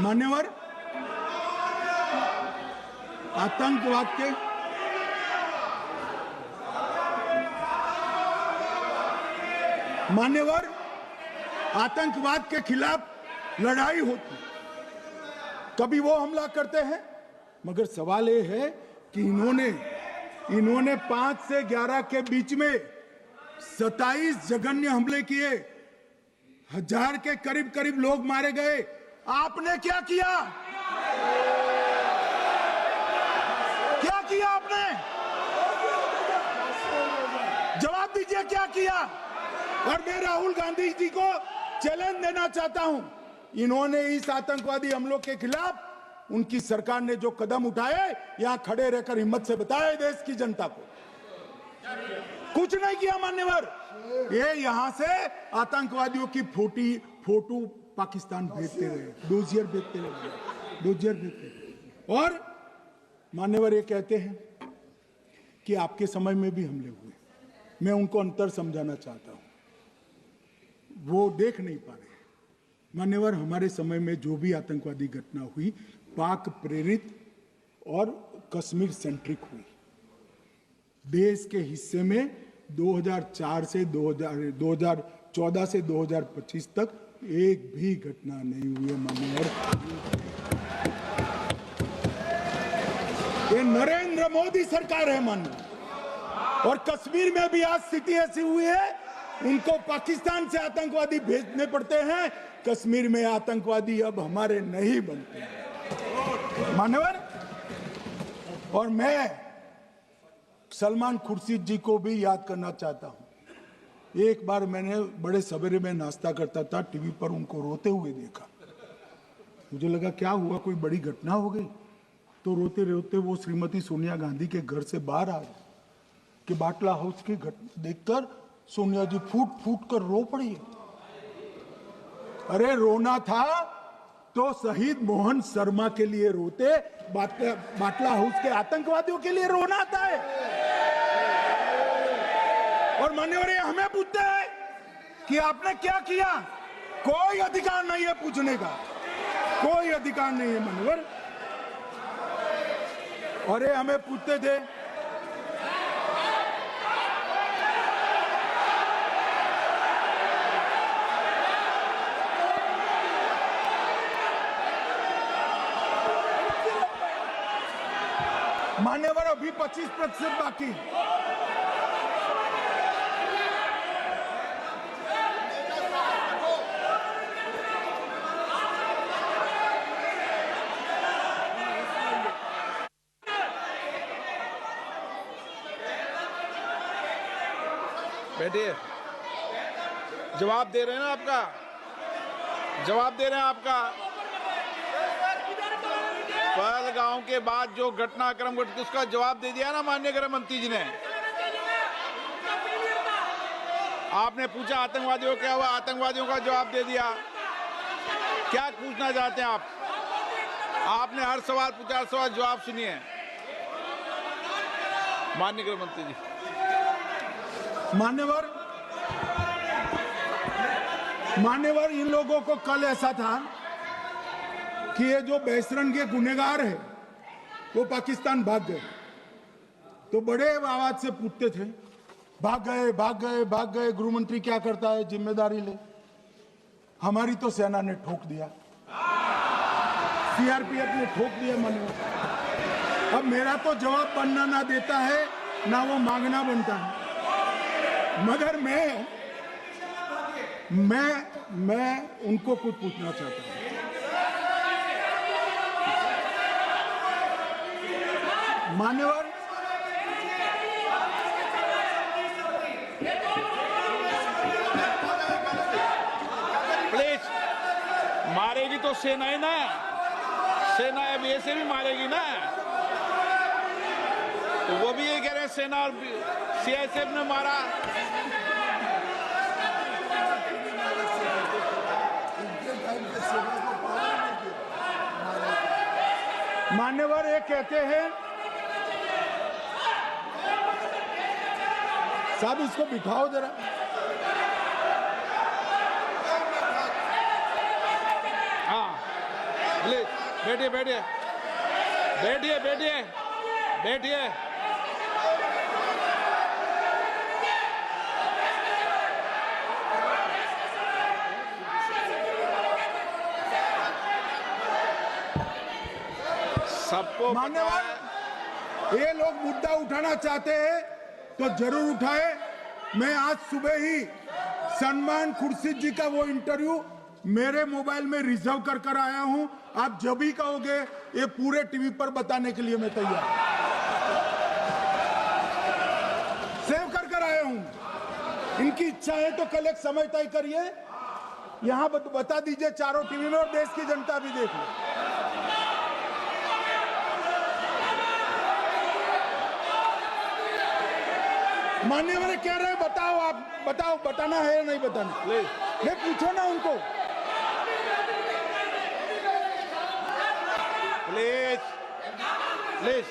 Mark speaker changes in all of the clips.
Speaker 1: मान्यवर, आतंकवाद के आतंकवाद के खिलाफ लड़ाई होती, कभी वो हमला करते हैं, मगर सवाल ये है कि इन्होंने 5 से 11 के बीच में 27 जघन्य हमले किए, 1000 के करीब लोग मारे गए। आपने क्या किया? क्या किया आपने? जवाब दीजिए, क्या किया? और मैं राहुल गांधी जी को चैलेंज देना चाहता हूं, इन्होंने इस आतंकवादी हमलों के खिलाफ उनकी सरकार ने जो कदम उठाए, यहां खड़े रहकर हिम्मत से बताए देश की जनता को, कुछ नहीं किया मान्यवर। ये यहां से आतंकवादियों की फोटो पाकिस्तान भेजते रहे, डोजियर भेजते रहे। और मान्यवर ये कहते हैं कि आपके समय में भी हमले हुए। मैं उनको अंतर समझाना चाहता हूं, वो देख नहीं पा रहे। मान्यवर, हमारे समय में जो भी आतंकवादी घटना हुई, पाक प्रेरित और कश्मीर सेंट्रिक हुई। देश के हिस्से में 2014 से 2025 तक एक भी घटना नहीं हुई है मान्यवर। ये नरेंद्र मोदी सरकार है मान्यवर। और कश्मीर में भी आज स्थिति ऐसी हुई है, उनको पाकिस्तान से आतंकवादी भेजने पड़ते हैं। कश्मीर में आतंकवादी अब हमारे नहीं बनते हैं मान्यवर। और मैं सलमान खुर्शीद जी को भी याद करना चाहता हूं। एक बार मैंने बड़े सवेरे में नाश्ता करता था, टीवी पर उनको रोते हुए देखा। मुझे लगा क्या हुआ, कोई बड़ी घटना हो गई? तो रोते रोते वो श्रीमती सोनिया गांधी के घर से बाहर आ गए कि बाटला हाउस की घटना देखकर सोनिया जी फूट कर रो पड़ी। अरे रोना था तो शहीद मोहन शर्मा के लिए रोते, बाटला हाउस के आतंकवादियों के लिए रोना आता है। और मान्यवर, हमें पूछते हैं कि आपने क्या किया? कोई अधिकार नहीं है पूछने का, कोई अधिकार नहीं है मान्यवर। और ये हमें पूछते थे मान्यवर, अभी 25% बाकी।
Speaker 2: बैठिए, जवाब दे रहे हैं ना, आपका जवाब दे रहे हैं। आपका पहलगांव के बाद जो घटनाक्रम घटित, उसका जवाब दे दिया ना माननीय गृह मंत्री जी ने। आपने पूछा आतंकवादियों क्या हुआ, आतंकवादियों का जवाब दे दिया। क्या पूछना चाहते हैं आप? आपने हर सवाल पूछा, हर सवाल जवाब सुनिए माननीय गृह मंत्री जी।
Speaker 1: मान्यवर, इन लोगों को कल ऐसा था कि ये जो बेसरन के गुनहगार है वो पाकिस्तान भाग गए, तो बड़े आवाज से पूछते थे, भाग गए, गृह मंत्री क्या करता है, जिम्मेदारी ले। हमारी तो सेना ने ठोक दिया, सीआरपीएफ ने ठोक दिया मान्यवर। अब मेरा तो जवाब बनना ना देता है, ना वो मांगना बनता है। मगर मैं उनको कुछ पूछना चाहता हूं। मान्यवर,
Speaker 2: प्लीज, मारेगी तो सेना है ना, सेना अब ऐसे भी मारेगी ना, तो वो भी ये कह रहे हैं सेना और सीआईएसएफ ने मारा।
Speaker 1: मान्यवर, ये कहते हैं, साहब इसको बिठाओ जरा।
Speaker 2: हाँ, प्लीज बैठिए बैठिए बैठिए बैठिए बैठिए। सबको
Speaker 1: मान्यवर, ये लोग मुद्दा उठाना चाहते हैं तो जरूर उठाए। मैं आज सुबह ही सलमान खुर्शीद जी का वो इंटरव्यू मेरे मोबाइल में रिजर्व कर आया हूं। आप जब भी कहोगे ये पूरे टीवी पर बताने के लिए मैं तैयार हूं। सेव कर आया हूं। इनकी इच्छा है तो कल एक समय तय करिए, यहां बता दीजिए चारों टीवी में, और देश की जनता भी देख ले। मान्यवर कह रहे हैं बताओ, आप बताओ, बताना है या नहीं बताना? नहीं, पूछो ना उनको।
Speaker 2: प्लीज प्लीज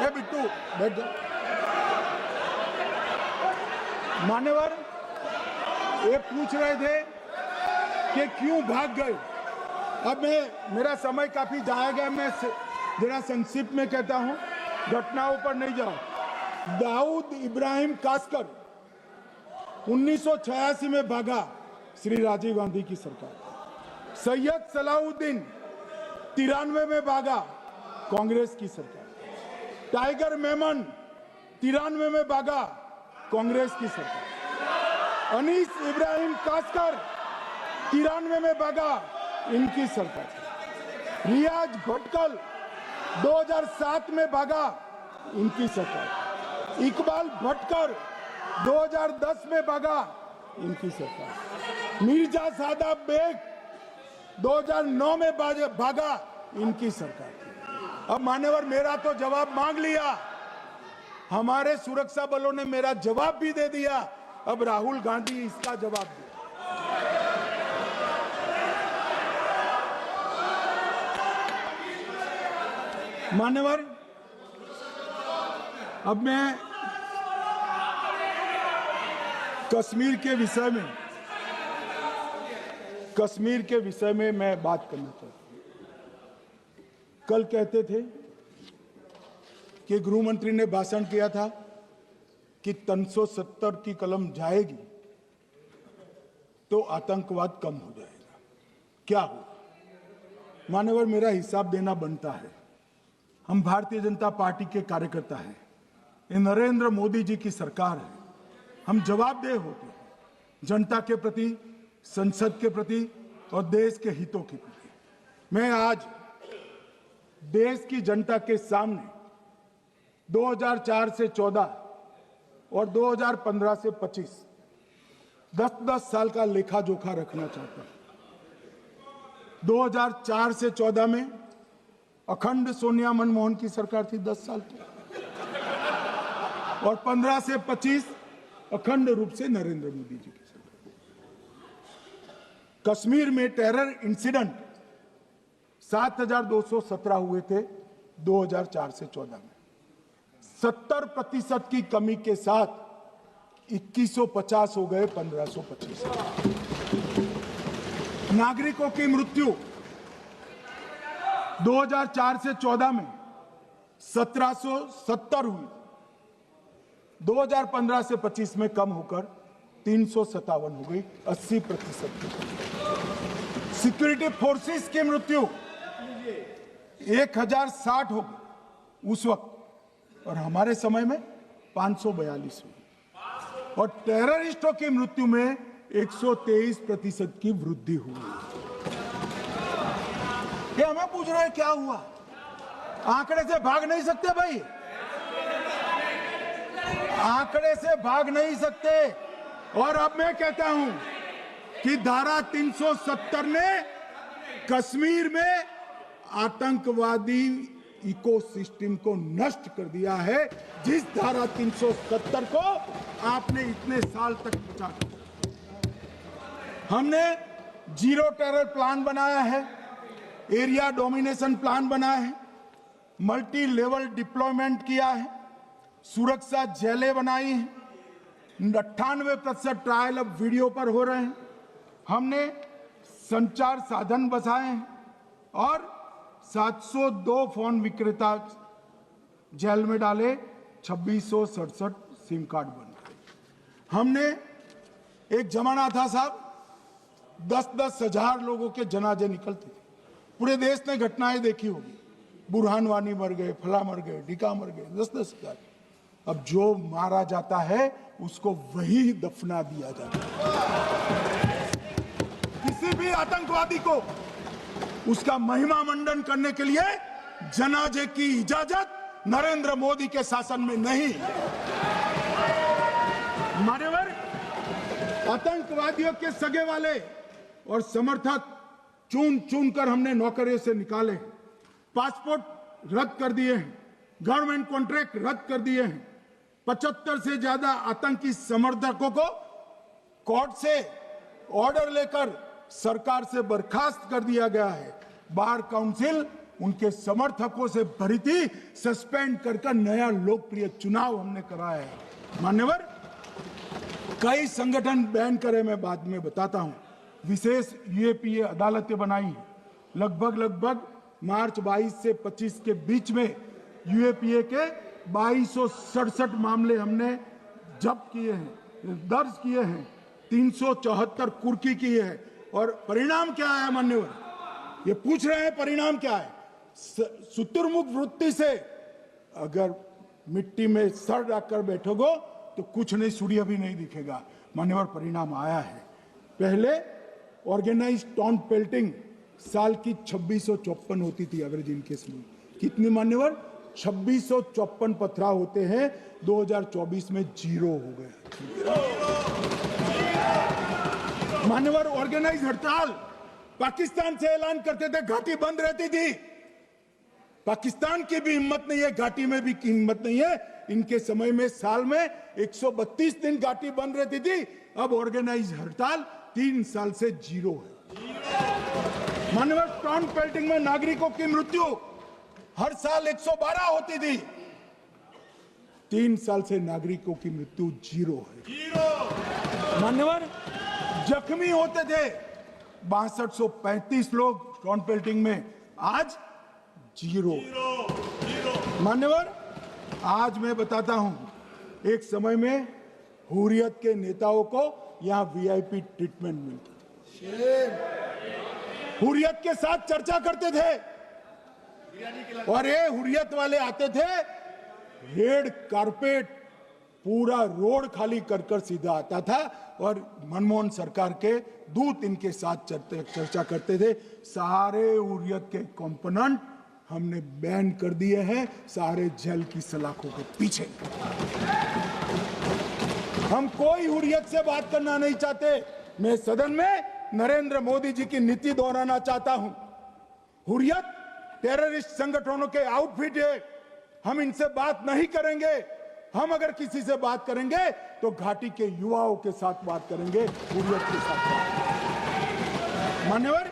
Speaker 1: बिट्टू बैठ जाओ। मान्यवर ये पूछ रहे थे कि क्यों भाग गए। अब मेरा समय काफी जाया गया, मैं जरा संक्षिप्त में कहता हूं, घटनाओं पर नहीं जाऊं। दाऊद इब्राहिम कासकर 1986 में भागा, श्री राजीव गांधी की सरकार। सैयद सलाउद्दीन 93 में भागा, कांग्रेस की सरकार। टाइगर मेमन 93 में भागा, कांग्रेस की सरकार। अनीस इब्राहिम कासकर 93 में भागा, इनकी सरकार। रियाज भटकल 2007 में भागा, इनकी सरकार। इकबाल भटकर 2010 में भागा, इनकी सरकार। मिर्जा सादाब बेग 2009 में भागा, इनकी सरकार। अब मान्यवर मेरा तो जवाब मांग लिया, हमारे सुरक्षा बलों ने मेरा जवाब भी दे दिया, अब राहुल गांधी इसका जवाब दे। मान्यवर अब मैं कश्मीर के विषय में मैं बात करना चाहता हूं। कल कहते थे कि गृह मंत्री ने भाषण किया था कि 370 की कलम जाएगी तो आतंकवाद कम हो जाएगा। क्या हो? मान्यवर मेरा हिसाब देना बनता है। हम भारतीय जनता पार्टी के कार्यकर्ता हैं, ये नरेंद्र मोदी जी की सरकार है, हम जवाबदेह होते हैं जनता के प्रति, संसद के प्रति और देश के हितों के प्रति। मैं आज देश की जनता के सामने 2004 से 14 और 2015 से 25 10-10 साल का लेखा जोखा रखना चाहता हूं। 2004 से 14 में अखंड सोनिया मनमोहन की सरकार थी 10 साल की, और 15 से 25 अखंड रूप से नरेंद्र मोदी जी की सरकार। कश्मीर में टेरर इंसिडेंट 7217 हुए थे 2004 से 14 में। 70% की कमी के साथ 2150 हो गए 1525। नागरिकों की मृत्यु 2004 से 14 में 1770 हुई, 2015 से 25 में कम होकर 357 हो गई, 80%। सिक्योरिटी फोर्सेस की मृत्यु 1060 हो गई उस वक्त, और हमारे समय में 542 हुई, और टेररिस्टों की मृत्यु में 123% की वृद्धि हुई। ये हमें पूछ रहे हैं क्या हुआ? आंकड़े से भाग नहीं सकते भाई, आंकड़े से भाग नहीं सकते। और अब मैं कहता हूं कि धारा 370 ने कश्मीर में आतंकवादी इकोसिस्टम को नष्ट कर दिया है, जिस धारा 370 को आपने इतने साल तक बचा कर। हमने जीरो टेरर प्लान बनाया है, एरिया डोमिनेशन प्लान बनाया है, मल्टी लेवल डिप्लॉयमेंट किया है, सुरक्षा जेलें बनाई हैं, 98% ट्रायल अब वीडियो पर हो रहे हैं। हमने संचार साधन बसाए हैं और 702 फोन विक्रेता जेल में डाले, 2667 सिम कार्ड बन गए। हमने एक जमाना था साहब, 10-10 हजार लोगों के जनाजे निकलते थे। पूरे देश ने घटनाएं देखी होगी, बुरहान वानी मर गए, फला मर गए, ढिका मर गए, 10-10 हजार। अब जो मारा जाता है उसको वही दफना दिया जाता है। किसी भी आतंकवादी को उसका महिमा मंडन करने के लिए जनाजे की इजाजत नरेंद्र मोदी के शासन में नहीं। मान्यवर, आतंकवादियों के सगे वाले और समर्थक चुन चुन कर हमने नौकरियों से निकाले, पासपोर्ट रद्द कर दिए हैं, गवर्नमेंट कॉन्ट्रैक्ट रद्द कर दिए हैं, 75 से ज्यादा आतंकी समर्थकों को कोर्ट से ऑर्डर लेकर सरकार से बर्खास्त कर दिया गया है। बार काउंसिल उनके समर्थकों से भरी थी, सस्पेंड कर नया लोकप्रिय चुनाव हमने कराया है। मान्यवर, कई संगठन बैन करे, मैं बाद में बताता हूं। विशेष यूएपीए अदालतें बनाई हैं, लगभग मार्च 22 से 25 के बीच में यूएपीए के 2267 मामले हमने जब्त किए हैं, दर्ज किए हैं, 374 कुर्की किए हैं। और परिणाम क्या है मान्यवर? ये पूछ रहे हैं परिणाम क्या है? शुतुरमुख वृत्ति से अगर मिट्टी में सर रखकर बैठोगे तो कुछ नहीं, सूर्य भी नहीं दिखेगा। मान्यवर, परिणाम आया है। पहले ऑर्गेनाइज टाउन पेल्टिंग साल की 2654 होती थी एवरेज इनकेस में। कितनी मान्यवर? 2654 पथराव होते हैं, 2024 में 0 हो गए। मान्यवर, ऑर्गेनाइज हड़ताल पाकिस्तान से ऐलान करते थे, घाटी बंद रहती थी। पाकिस्तान की भी हिम्मत नहीं है, घाटी में भी हिम्मत नहीं है। इनके समय में साल में 132 दिन घाटी बंद रहती थी, अब ऑर्गेनाइज हड़ताल 3 साल से 0 है। मान्यवर, टाउन पेल्टिंग में नागरिकों की मृत्यु हर साल 112 होती थी, 3 साल से नागरिकों की मृत्यु 0 है। मान्यवर, जख्मी होते थे 6235 लोग टाउन पेल्टिंग में, आज 0। मान्यवर, आज मैं बताता हूं, एक समय में हुर्रियत के नेताओं को यहां वीआईपी ट्रीटमेंट मिलती थी, हुर्रियत के साथ चर्चा करते थे, और ये हुर्रियत वाले आते थे, रेड कारपेट पूरा रोड खाली कर सीधा आता था, और मनमोहन सरकार के दूत इनके साथ चर्चा करते थे। सारे हुर्रियत के कंपोनेंट हमने बैन कर दिए हैं, सारे जेल की सलाखों के पीछे। हम कोई हुर्रियत से बात करना नहीं चाहते। मैं सदन में नरेंद्र मोदी जी की नीति दोहराना चाहता हूं। हुर्रियत टेररिस्ट संगठनों के आउटफिट है, हम इनसे बात नहीं करेंगे। हम अगर किसी से बात करेंगे तो घाटी के युवाओं के साथ बात करेंगे, हुर्रियत के साथ बात। मान्यवर,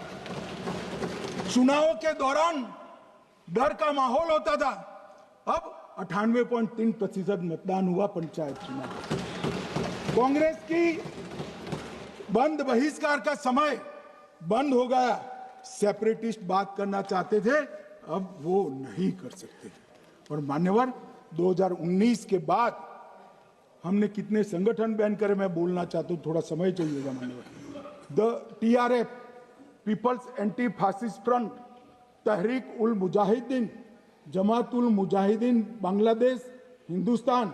Speaker 1: चुनाव के दौरान डर का माहौल होता था, अब 98.3% मतदान हुआ पंचायत चुनाव। कांग्रेस की बंद बहिष्कार का समय बंद हो गया। सेपरेटिस्ट बात करना चाहते थे, अब वो नहीं कर सकते। और मान्यवर, 2019 के बाद हमने कितने संगठन बैन करे, मैं बोलना चाहता हूं, थोड़ा समय चाहिएगा मान्यवर। The TRF, people's anti fascist front, Tehreek ul Mujahideen, Jamaat ul Mujahideen Bangladesh Hindustan,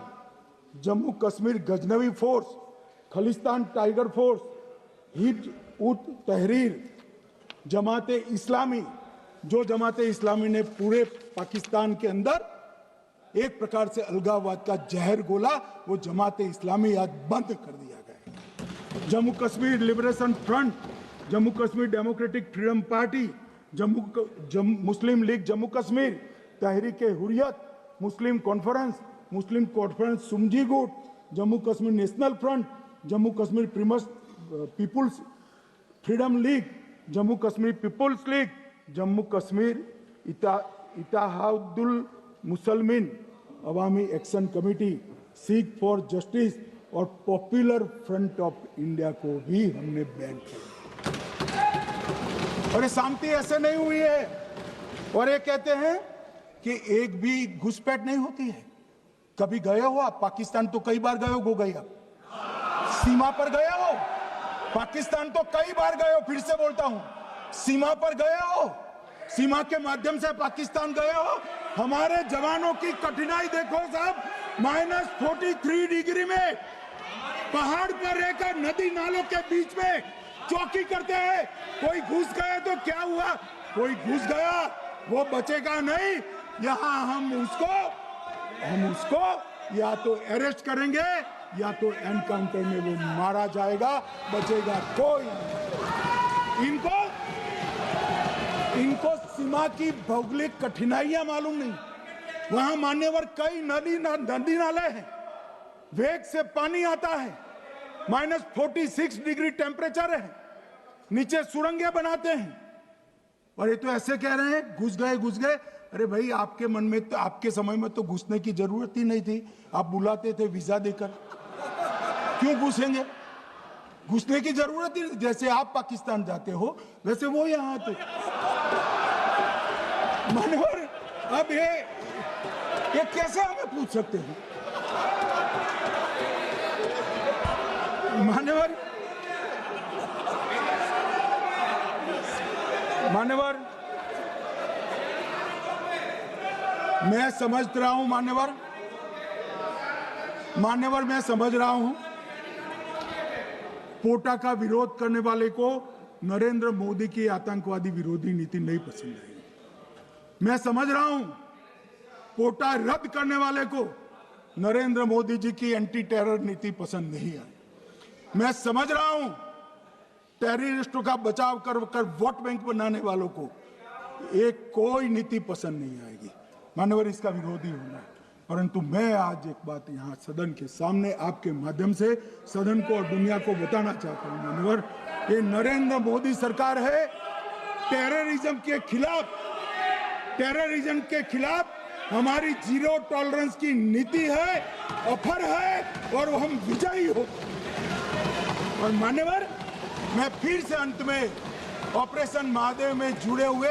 Speaker 1: Jammu Kashmir Ghaznavi force, Khalistan tiger force, Hizb ut Tahrir, जमाते इस्लामी, जो जमाते इस्लामी ने पूरे पाकिस्तान के अंदर एक प्रकार से अलगाववाद का जहर घोला, वो जमाते इस्लामी आज बंद कर दिया गया। Jammu Kashmir liberation front, Jammu Kashmir democratic freedom party, Muslim league Jammu Kashmir, तहरीके हुरियत, मुस्लिम कॉन्फ्रेंस सुमजी गुट, Jammu Kashmir national front, Jammu Kashmir people's freedom league, Jammu Kashmir people's league, Jammu Kashmir Ittehadul Muslimeen Awami action committee, Sikhs for justice और पॉपुलर फ्रंट ऑफ इंडिया को भी हमने बैन किया। और ये शांति ऐसे नहीं हुई है। और ये कहते हैं कि एक भी घुसपैठ नहीं होती है। कभी गए हो आप पाकिस्तान? तो कई बार गए हो गए आप सीमा पर गए हो? पाकिस्तान तो कई बार गए हो। फिर से बोलता हूं, सीमा पर गए हो, सीमा के माध्यम से पाकिस्तान गए हो। हमारे जवानों की कठिनाई देखो साहब, -43 डिग्री में पहाड़ पर रहकर नदी नालों के बीच में चौकी करते हैं। कोई घुस गए तो क्या हुआ? कोई घुस गया वो बचेगा नहीं। यहां हम उसको या तो अरेस्ट करेंगे या तो एनकाउंटर में वो मारा जाएगा, बचेगा कोई नहीं। इनको सीमा की भौगोलिक कठिनाइयां मालूम नहीं। वहां मान्यवर कई नदी नाले हैं, वेग से पानी आता है, -46 डिग्री टेम्परेचर है, नीचे सुरंगें बनाते हैं। और ये तो ऐसे कह रहे हैं घुस गए। अरे भाई, आपके मन में तो, आपके समय में तो घुसने की जरूरत ही नहीं थी। आप बुलाते थे वीजा देकर, क्यों घुसेंगे? घुसने की जरूरत ही नहीं। जैसे आप पाकिस्तान जाते हो वैसे वो यहाँ आते। मानवर, अब ये कैसे हमें पूछ सकते हैं? मान्यवर, मैं समझ रहा हूं मान्यवर, मैं समझ रहा हूं पोटा का विरोध करने वाले को नरेंद्र मोदी की आतंकवादी विरोधी नीति नहीं पसंद आई। मैं समझ रहा हूं पोटा रद्द करने वाले को नरेंद्र मोदी जी की एंटी टेरर नीति पसंद नहीं आई। मैं समझ रहा हूं टेररिस्टों का बचाव कर वोट बैंक बनाने वालों को एक कोई नीति पसंद नहीं आएगी। मानवर, इसका विरोधी होना है। परंतु मैं आज एक बात यहाँ सदन के सामने आपके माध्यम से सदन को और दुनिया को बताना चाहता हूँ। मानवर, ये नरेंद्र मोदी सरकार है टेररिज्म के खिलाफ हमारी जीरो टॉलरेंस की नीति है, ऑफर है और वो हम विजयी हो। और मान्यवर, मैं फिर से अंत में ऑपरेशन महादेव में जुड़े हुए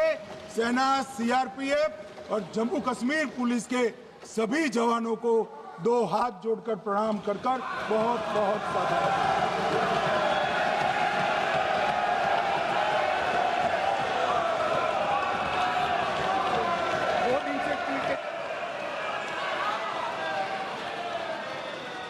Speaker 1: सेना, सीआरपीएफ और जम्मू कश्मीर पुलिस के सभी जवानों को 2 हाथ जोड़कर प्रणाम कर बहुत बहुत धन्यवाद।